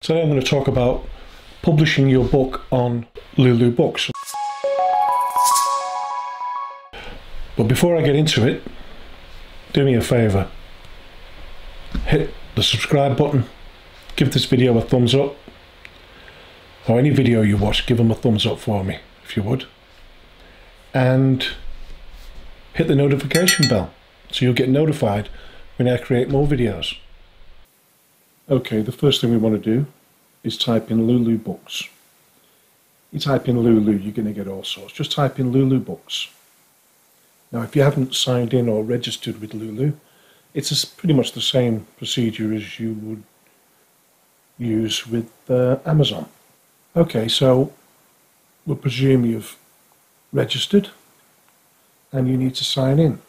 Today I'm going to talk about publishing your book on Lulu Books. But before I get into it, do me a favour. Hit the subscribe button, give this video a thumbs up, or any video you watch, give them a thumbs up for me, if you would. And hit the notification bell, so you'll get notified when I create more videos. Okay, the first thing we want to do is type in Lulu Books. You type in Lulu, you're going to get all sorts. Just type in Lulu Books. Now, if you haven't signed in or registered with Lulu, it's pretty much the same procedure as you would use with Amazon. Okay, so we'll presume you've registered and you need to sign in.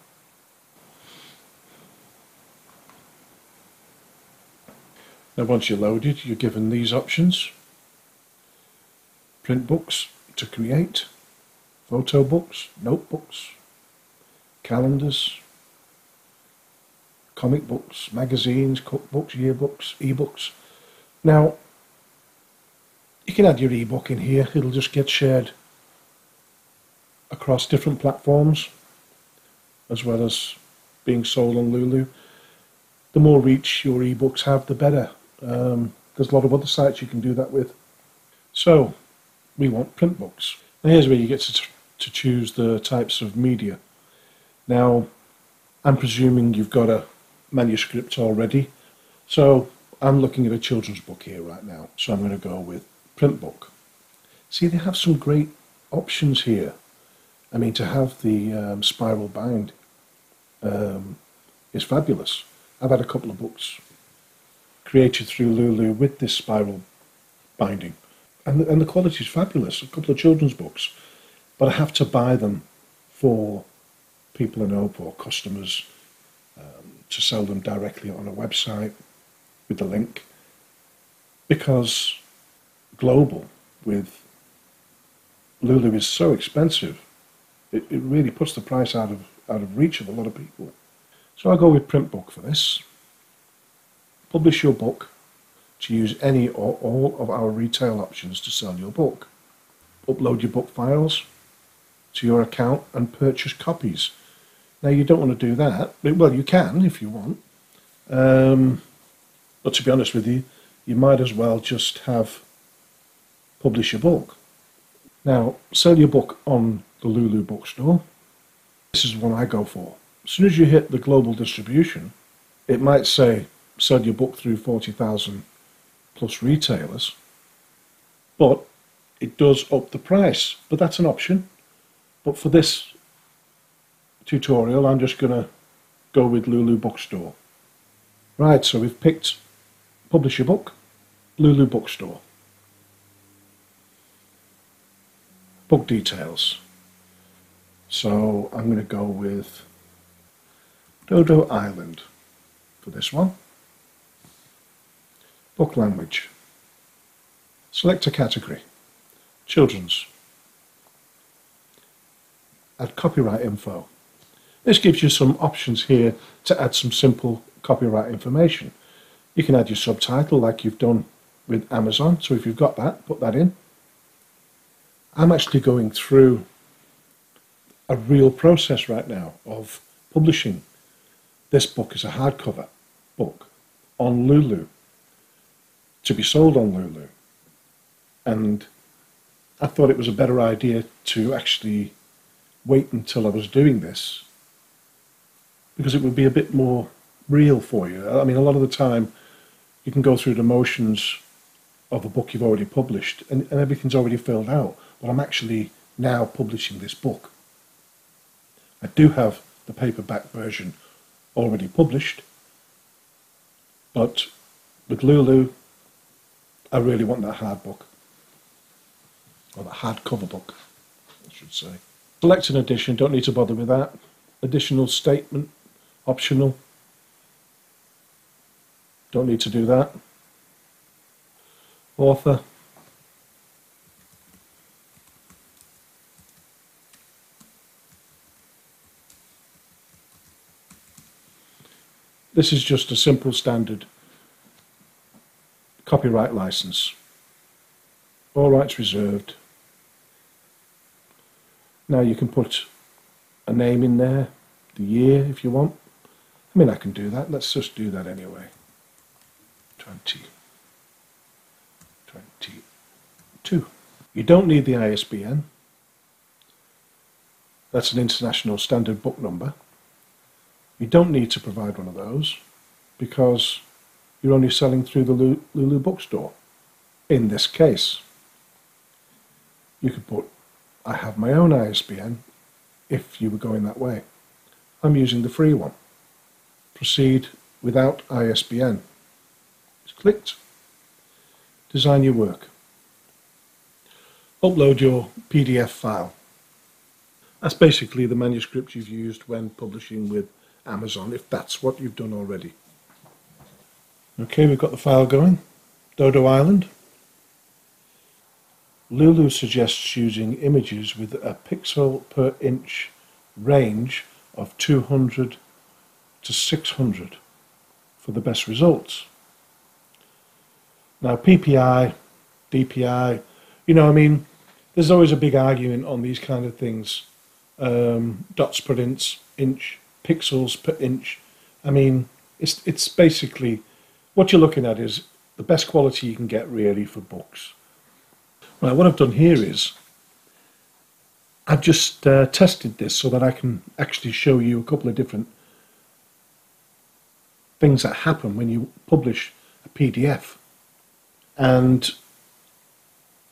Now, once you're loaded, you're given these options: print books to create, photo books, notebooks, calendars, comic books, magazines, cookbooks, yearbooks, ebooks. Now, you can add your ebook in here. It'll just get shared across different platforms, as well as being sold on Lulu. The more reach your ebooks have, the better. There's a lot of other sites you can do that with. So we want print books. Now here's where you get to choose the types of media. Now, I'm presuming you've got a manuscript already, so I'm looking at a children's book here right now, so I'm going to go with print book. See, they have some great options here. I mean, to have the spiral bind is fabulous. I've had a couple of books created through Lulu with this spiral binding, and the quality is fabulous. A couple of children's books, but I have to buy them for people I know, or customers, to sell them directly on a website with the link, because global with Lulu is so expensive. It really puts the price out of reach of a lot of people. So I'll go with print book for this. Publish your book to use any or all of our retail options to sell your book. Upload your book files to your account and purchase copies. Now, you don't want to do that. Well, you can if you want. But to be honest with you, you might as well just have publish your book. Now, sell your book on the Lulu bookstore. This is one I go for. As soon as you hit the global distribution, it might say sell your book through 40,000 plus retailers, but it does up the price. But that's an option. But for this tutorial, I'm just going to go with Lulu bookstore. Right, so we've picked publish your book, Lulu bookstore. Book details. So I'm going to go with Dodo Island for this one. Book language. Select a category. Children's. Add copyright info. This gives you some options here to add some simple copyright information. You can add your subtitle like you've done with Amazon. So if you've got that, put that in. I'm actually going through a real process right now of publishing this book as a hardcover book on Lulu, to be sold on Lulu. And I thought it was a better idea to actually wait until I was doing this, because it would be a bit more real for you. I mean, a lot of the time you can go through the motions of a book you've already published and everything's already filled out. But I'm actually now publishing this book. I do have the paperback version already published, but with Lulu, I really want that hard book, or the hardcover book, I should say. Select an edition, don't need to bother with that. Additional statement, optional. Don't need to do that. Author. This is just a simple standard copyright license. All rights reserved. Now you can put a name in there, the year if you want. I mean, I can do that. Let's just do that anyway. 2022. You don't need the ISBN. That's an international standard book number. You don't need to provide one of those because you're only selling through the Lulu bookstore. In this case, you could put, I have my own ISBN if you were going that way. I'm using the free one. Proceed without ISBN. It's clicked. Design your work. Upload your PDF file. That's basically the manuscript you've used when publishing with Amazon, if that's what you've done already. Okay, we've got the file going. Dodo Island. Lulu suggests using images with a pixel per inch range of 200 to 600 for the best results. Now PPI, DPI, you know, I mean, there's always a big argument on these kind of things. Dots per inch, pixels per inch. I mean, it's basically, what you're looking at is the best quality you can get really for books. Right, what I've done here is I've just tested this so that I can actually show you a couple of different things that happen when you publish a PDF. And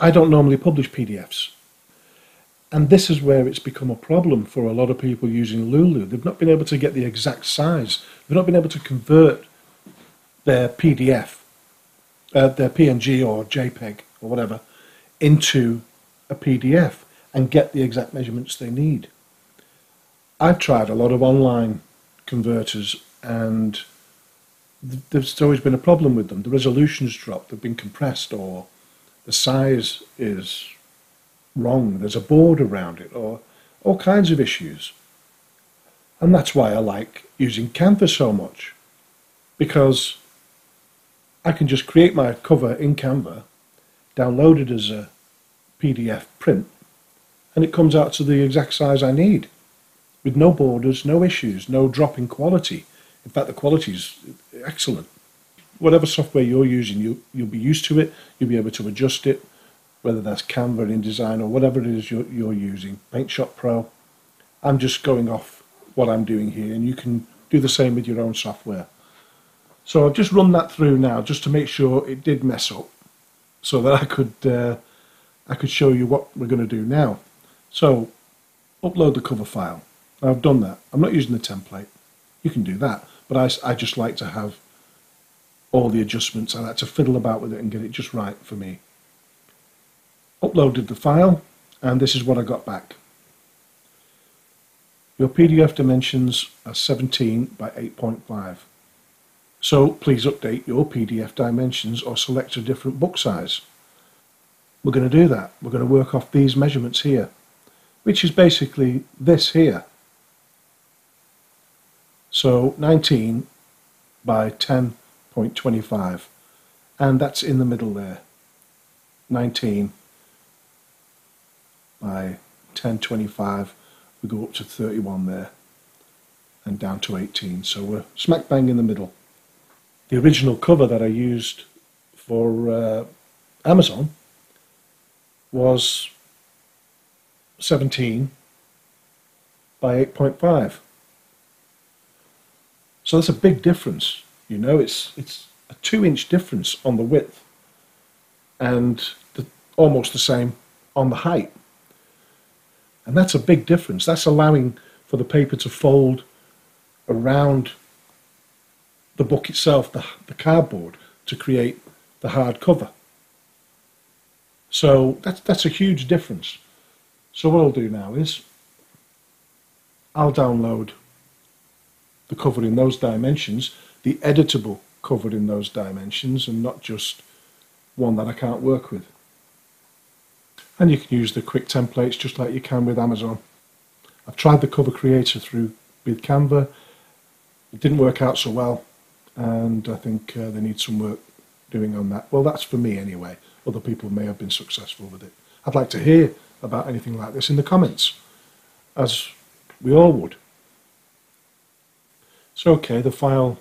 I don't normally publish PDFs. And this is where it's become a problem for a lot of people using Lulu. They've not been able to get the exact size. They've not been able to convert their PDF, their PNG or Jpeg or whatever, into a PDF and get the exact measurements they need. I've tried a lot of online converters and there's always been a problem with them. The resolution's dropped, they've been compressed, or the size is wrong, there's a border around it, or all kinds of issues. And that's why I like using Canva so much, because I can just create my cover in Canva, download it as a PDF print, and it comes out to the exact size I need, with no borders, no issues, no drop in quality. In fact, the quality is excellent. Whatever software you're using, you'll be used to it, you'll be able to adjust it, whether that's Canva, InDesign, or whatever it is you're using, Paint Shop Pro. I'm just going off what I'm doing here, and you can do the same with your own software. So I've just run that through now, just to make sure it did mess up, so that I could show you what we're going to do now. So, upload the cover file. I've done that. I'm not using the template. You can do that, but I just like to have all the adjustments. I like to fiddle about with it and get it just right for me. Uploaded the file, and this is what I got back. Your PDF dimensions are 17 by 8.5. So please update your PDF dimensions or select a different book size. We're going to do that. We're going to work off these measurements here, which is basically this here. So 19 by 10.25, and that's in the middle there. 19 by 10.25, we go up to 31 there, and down to 18, so we're smack bang in the middle. The original cover that I used for Amazon was 17 by 8.5. So that's a big difference, you know, it's a 2-inch difference on the width and almost the same on the height. And that's a big difference. That's allowing for the paper to fold around the book itself, the cardboard, to create the hardcover. So that's a huge difference. So what I'll do now is I'll download the cover in those dimensions, the editable cover in those dimensions, and not just one that I can't work with. And you can use the quick templates just like you can with Amazon. I've tried the cover creator with Canva. It didn't work out so well, and I think they need some work. doing on that? Well, that's for me anyway. Other people may have been successful with it. I'd like to hear about anything like this in the comments, as we all would. So okay, the file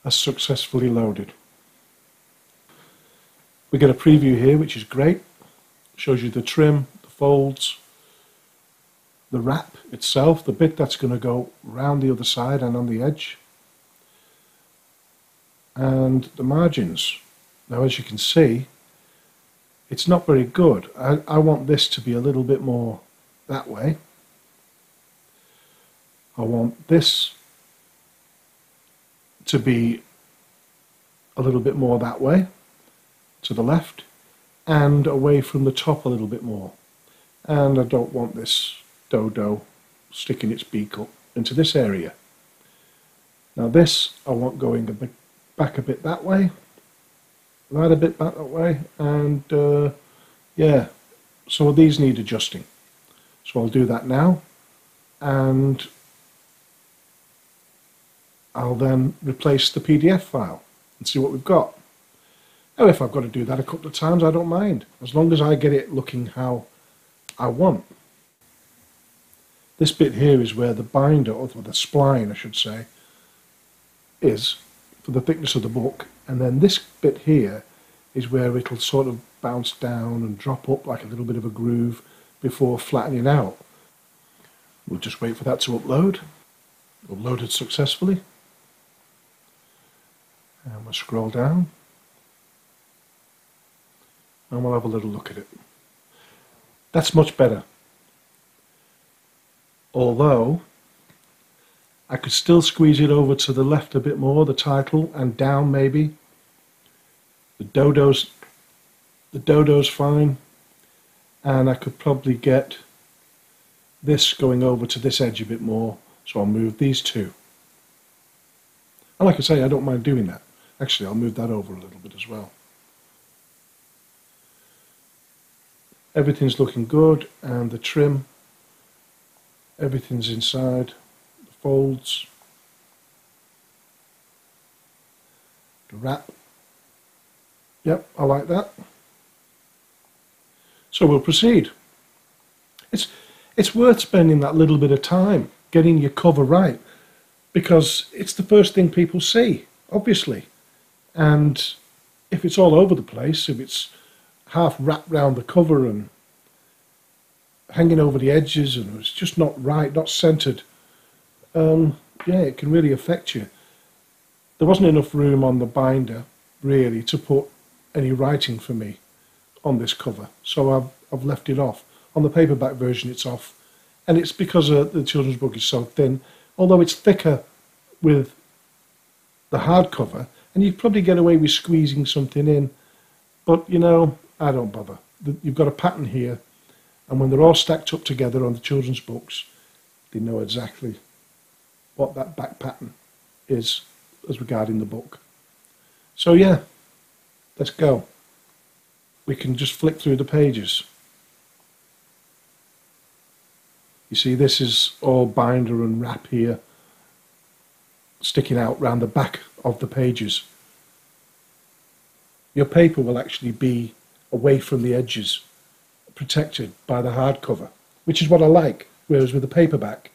has successfully loaded. We get a preview here, which is great. Shows you the trim, the folds, the wrap itself, the bit that's going to go round the other side and on the edge, and the margins. Now, as you can see, it's not very good. I want this to be a little bit more that way. I want this to be a little bit more that way, to the left, and away from the top a little bit more. And I don't want this dodo sticking its beak up into this area. Now this I want going back a bit that way, right a bit back that way, and yeah, so these need adjusting. So I'll do that now, and I'll then replace the PDF file and see what we've got. Now, if I've got to do that a couple of times, I don't mind, as long as I get it looking how I want. This bit here is where the binder, or the spline I should say, is for the thickness of the book, and then this bit here is where it'll sort of bounce down and drop up like a little bit of a groove before flattening out. We'll just wait for that to upload. Uploaded successfully. And we'll scroll down, and we'll have a little look at it. That's much better. Although, I could still squeeze it over to the left a bit more, the title, and down maybe. The dodo's fine, and I could probably get this going over to this edge a bit more, so I'll move these two. And like I say, I don't mind doing that. Actually, I'll move that over a little bit as well. Everything's looking good, and the trim, everything's inside, the folds, the wrap. Yep, I like that. So we'll proceed. It's worth spending that little bit of time getting your cover right, because it's the first thing people see, obviously. And if it's all over the place, if it's half wrapped round the cover and hanging over the edges and it's just not right, not centered, yeah, it can really affect you. There wasn't enough room on the binder, really, to put any writing for me on this cover, so I've left it off. On the paperback version it's off, and it's because the children's book is so thin, although it's thicker with the hardcover, and you'd probably get away with squeezing something in, but you know, I don't bother. You've got a pattern here, and when they're all stacked up together on the children's books, they know exactly what that back pattern is as regarding the book. So yeah, let's go. We can just flick through the pages. You see, this is all binder and wrap here, sticking out round the back of the pages. Your paper will actually be away from the edges, protected by the hardcover, which is what I like, whereas with the paperback,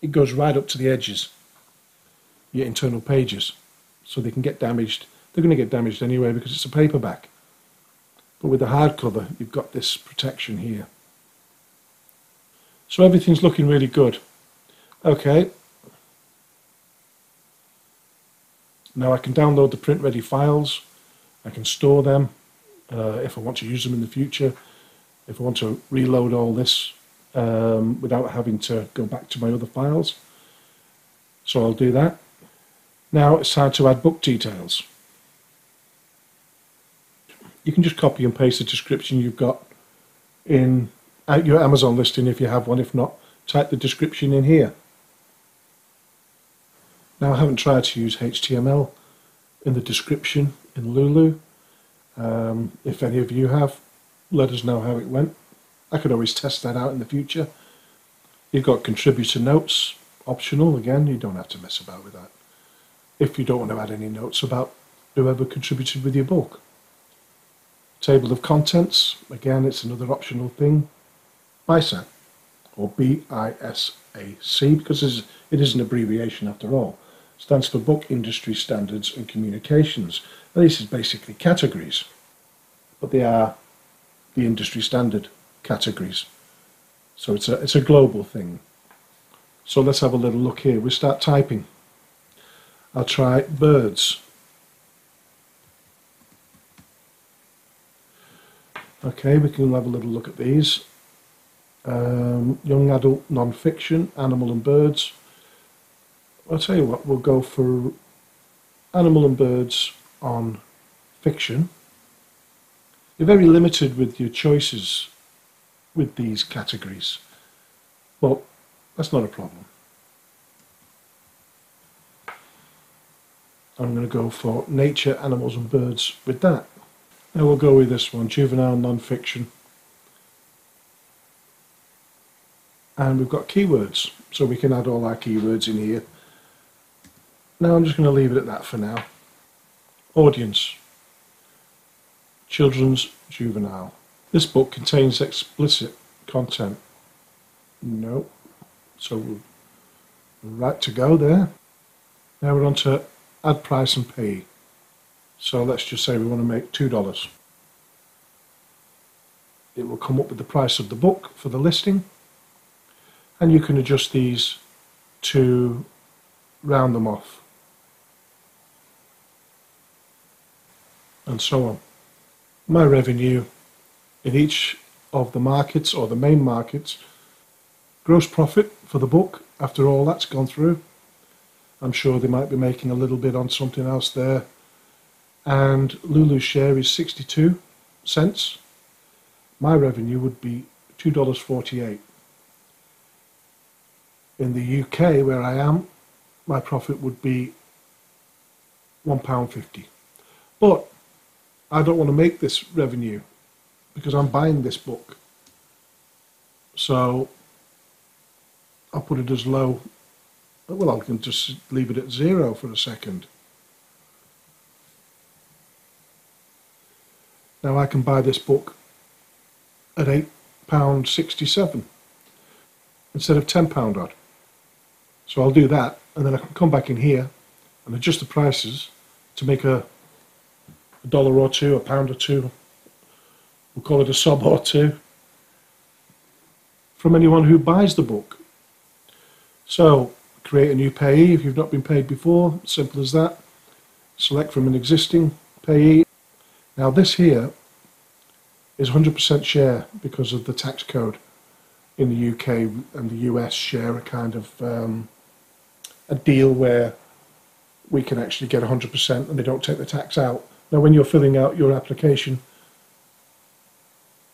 it goes right up to the edges, your internal pages, so they can get damaged. They're going to get damaged anyway because it's a paperback. But with the hardcover, you've got this protection here. So everything's looking really good. Okay. Now I can download the print ready files. I can store them if I want to use them in the future. If I want to reload all this without having to go back to my other files. So I'll do that. Now it's time to add book details. You can just copy and paste the description you've got in your Amazon listing if you have one. If not, type the description in here. Now I haven't tried to use HTML in the description in Lulu. If any of you have, let us know how it went. I could always test that out in the future. You've got contributor notes, optional. Again, you don't have to mess about with that. If you don't want to add any notes about whoever contributed with your book. Table of contents, again it's another optional thing. BICS, or BISAC, because it is an abbreviation after all. Stands for Book Industry Standards and Communications. Now, this is basically categories, but they are the industry standard categories. So it's a global thing. So let's have a little look here. We'll start typing. I'll try birds. Okay, we can have a little look at these. Young adult non-fiction, animal and birds. I'll tell you what, we'll go for animal and birds on fiction. You're very limited with your choices with these categories. Well, that's not a problem. I'm going to go for nature, animals and birds with that. Now we'll go with this one, juvenile non-fiction. And we've got keywords, so we can add all our keywords in here. Now I'm just going to leave it at that for now. Audience, children's juvenile. This book contains explicit content. No. So we're right to go there. Now we're on to add price and pay. So let's just say we want to make $2. It will come up with the price of the book for the listing, and you can adjust these to round them off, and so on. My revenue in each of the markets, or the main markets, gross profit for the book after all that's gone through. I'm sure they might be making a little bit on something else there. And Lulu's share is 62 cents. My revenue would be $2.48. In the UK, where I am, my profit would be £1.50. But I don't want to make this revenue because I'm buying this book. So I'll put it as low. Well, I can just leave it at 0 for a second. Now I can buy this book at £8.67 instead of £10 odd. So I'll do that, and then I can come back in here and adjust the prices to make a dollar or two, a pound or two, we'll call it a sub or two, from anyone who buys the book. So create a new payee if you've not been paid before, simple as that. Select from an existing payee. Now this here is 100% share because of the tax code. In the UK and the US share a kind of a deal where we can actually get 100% and they don't take the tax out. Now when you're filling out your application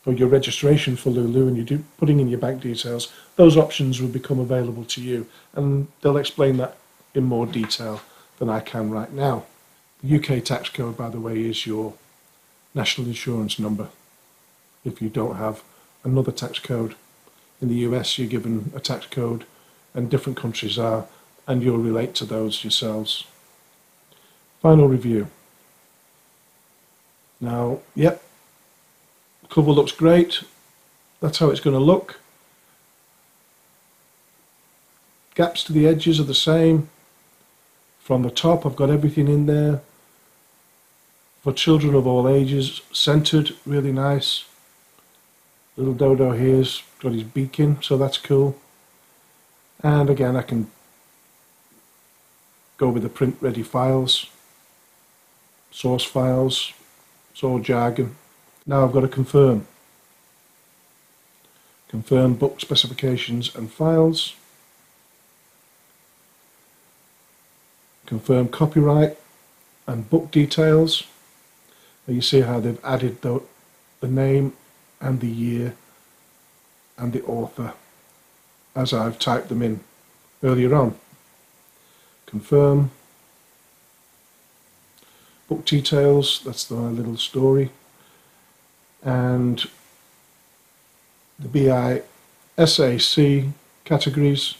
or your registration for Lulu and you're putting in your bank details, those options will become available to you, and they'll explain that in more detail than I can right now. The UK tax code, by the way, is your national insurance number. If you don't have another tax code. In the US, you're given a tax code, and different countries are, and you'll relate to those yourselves. Final review. Now, yep, cover looks great. That's how it's going to look. Gaps to the edges are the same. From the top, I've got everything in there. For children of all ages, centered, really nice. Little Dodo here's got his beak in, so that's cool. And again, I can go with the print ready files, source files, it's all jargon. Now I've got to confirm. Confirm book specifications and files. Confirm copyright and book details. Now you see how they've added the name and the year and the author as I've typed them in earlier on. Confirm. Book details, that's my little story. And the BISAC categories,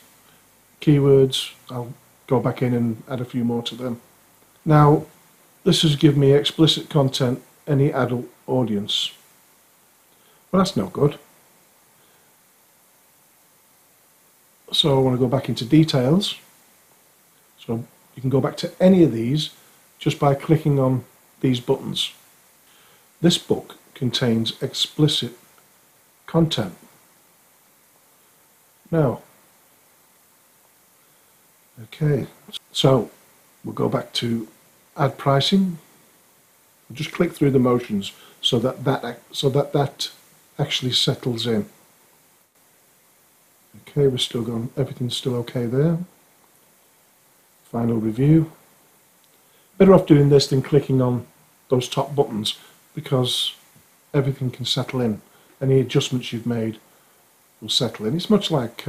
keywords, I'll go back in and add a few more to them. Now, this has given me explicit content, any adult audience. Well, that's no good. So I want to go back into details. So you can go back to any of these just by clicking on these buttons. This book contains explicit content. Now, okay, so we'll go back to add pricing. We'll just click through the motions so that actually settles in. Okay, we're still going, everything's still okay there. Final review. Better off doing this than clicking on those top buttons because everything can settle in. Any adjustments you've made will settle in. It's much like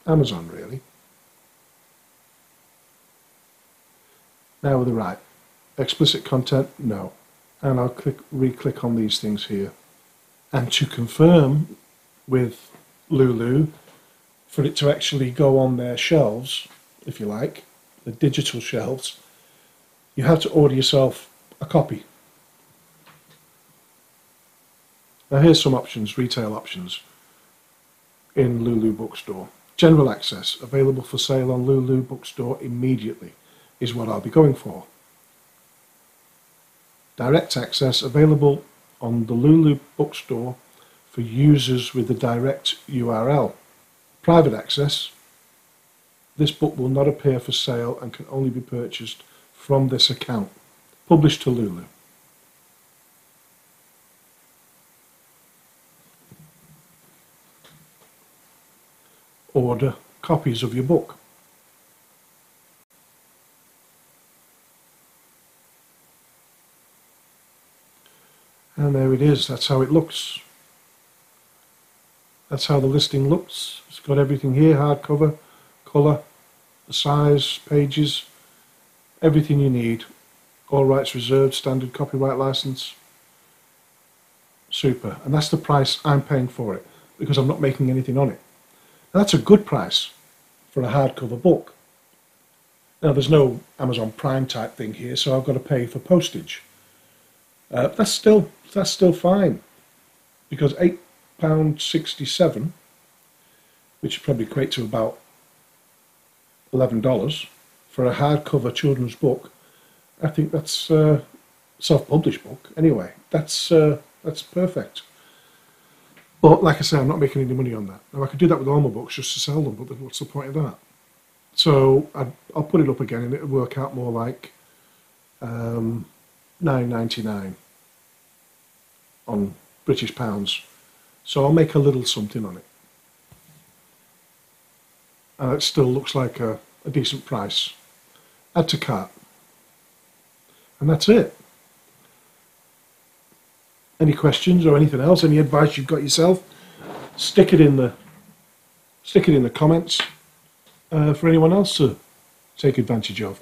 Amazon, really. Now we're right. Explicit content, no. And I'll re-click on these things here. And to confirm with Lulu, for it to actually go on their shelves, if you like, the digital shelves, you have to order yourself a copy. Now here's some options, retail options in Lulu Bookstore. General access, available for sale on Lulu Bookstore immediately, is what I'll be going for. Direct access, available on the Lulu Bookstore for users with the direct URL. Private access, this book will not appear for sale and can only be purchased from this account. Published to Lulu. Order copies of your book. And there it is, that's how it looks. That's how the listing looks. It's got everything here, hardcover, colour, the size, pages, everything you need. All rights reserved, standard copyright license. Super. And that's the price I'm paying for it because I'm not making anything on it. Now, that's a good price for a hardcover book. Now there's no Amazon Prime type thing here, so I've got to pay for postage. That's still fine because £8.67, which would probably equate to about $11 for a hardcover children's book. I think that's self-published book anyway. That's perfect. But like I say, I'm not making any money on that. Now I could do that with all my books just to sell them, but what's the point of that? So I'll put it up again and it'll work out more like £9.99 on British pounds. So I'll make a little something on it. And it still looks like a decent price. Add to cart. And that's it. Any questions or anything else? Any advice you've got yourself? Stick it in the comments for anyone else to take advantage of.